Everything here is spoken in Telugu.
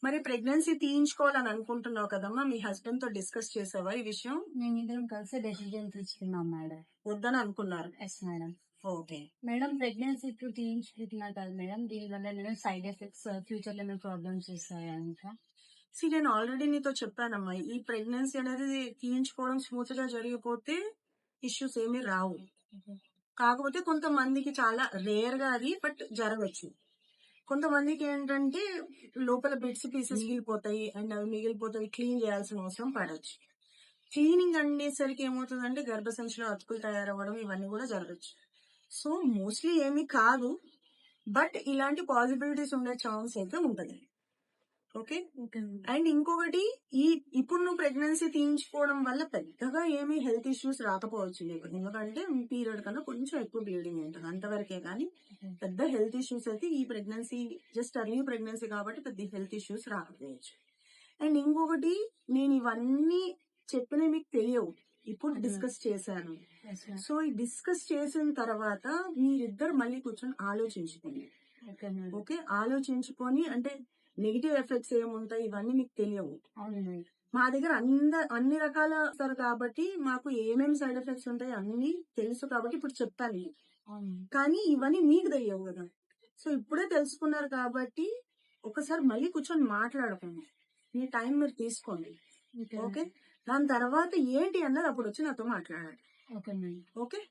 మరి ప్రెగ్నెన్సీ తీయించుకోవాలని అనుకుంటున్నావు కదమ్మా, మీ హస్బెండ్ తో డిస్కస్ చేసావా ఈ విషయం? మేము ఇద్దరం కలిసి డెసిజన్ తీసుకున్నాం మేడం. వద్దని అనుకున్నారు. Yes madam. Okay madam pregnancy ఇప్పుడు తీయించుకుంటున్నా కదా మేడం, దీనివల్ల నేను సైడ్ ఎఫెక్ట్స్ ఫ్యూచర్ లో ఏమైనా ప్రాబ్లమ్స్ వస్తాయా ఇంకా? నేను ఆల్రెడీ నీతో చెప్పానమ్మా, ఈ ప్రెగ్నెన్సీ అనేది తీయించుకోవడం స్మూత్ గా జరిగిపోతే ఇష్యూస్ ఏమీ రావు. కాకపోతే కొంతమందికి చాలా రేర్ గా అది బట్ జరగచ్చు. కొంతమందికి ఏంటంటే లోపల బిట్స్ పీసెస్ మిగిలిపోతాయి అండ్ అవి మిగిలిపోతాయి, క్లీన్ చేయాల్సిన అవసరం పడవచ్చు. క్లీనింగ్ అనేసరికి ఏమవుతుందంటే గర్భసంచిలో అతుకులు తయారవ్వడం ఇవన్నీ కూడా జరగచ్చు. సో మోస్ట్లీ ఏమీ కాదు, బట్ ఇలాంటి పాసిబిలిటీస్ ఉండే ఛాన్స్ అయితే ఉంటది. ఓకే. అండ్ ఇంకొకటి, ఇప్పుడు నువ్వు ప్రెగ్నెన్సీ తీయించుకోవడం వల్ల పెద్దగా ఏమీ హెల్త్ ఇష్యూస్ రాకపోవచ్చు నీకు, ఎందుకంటే పీరియడ్ కన్నా కొంచెం ఎక్కువ బ్లీడింగ్ ఉంటుంది అంతవరకే. కానీ పెద్ద హెల్త్ ఇష్యూస్ అయితే ఈ ప్రెగ్నెన్సీ జస్ట్ అర్లీ ప్రెగ్నెన్సీ కాబట్టి పెద్ద హెల్త్ ఇష్యూస్ రాకపోవచ్చు. అండ్ ఇంకొకటి, నేను ఇవన్నీ చెప్పిన మీకు తెలియవు, ఇప్పుడు డిస్కస్ చేశాను. సో ఈ డిస్కస్ చేసిన తర్వాత మీరిద్దరు మళ్ళీ కూర్చొని ఆలోచించుకోండి. ఓకే, ఆలోచించుకొని అంటే నెగిటివ్ ఎఫెక్ట్స్ ఏముంటాయి ఇవన్నీ మీకు తెలియవు. మా దగ్గర అన్ని రకాల వస్తారు కాబట్టి మాకు ఏమేమి సైడ్ ఎఫెక్ట్స్ ఉంటాయి అన్ని తెలుసు కాబట్టి ఇప్పుడు చెప్పాలి. కానీ ఇవన్నీ మీకు తెలియవు కదా. సో ఇప్పుడే తెలుసుకున్నారు కాబట్టి ఒకసారి మళ్ళీ కూర్చొని మాట్లాడుకోండి, మీ టైం మీరు తీసుకోండి. ఓకే, దాని తర్వాత ఏంటి అన్నది అప్పుడు వచ్చి నాతో మాట్లాడండి. ఓకే.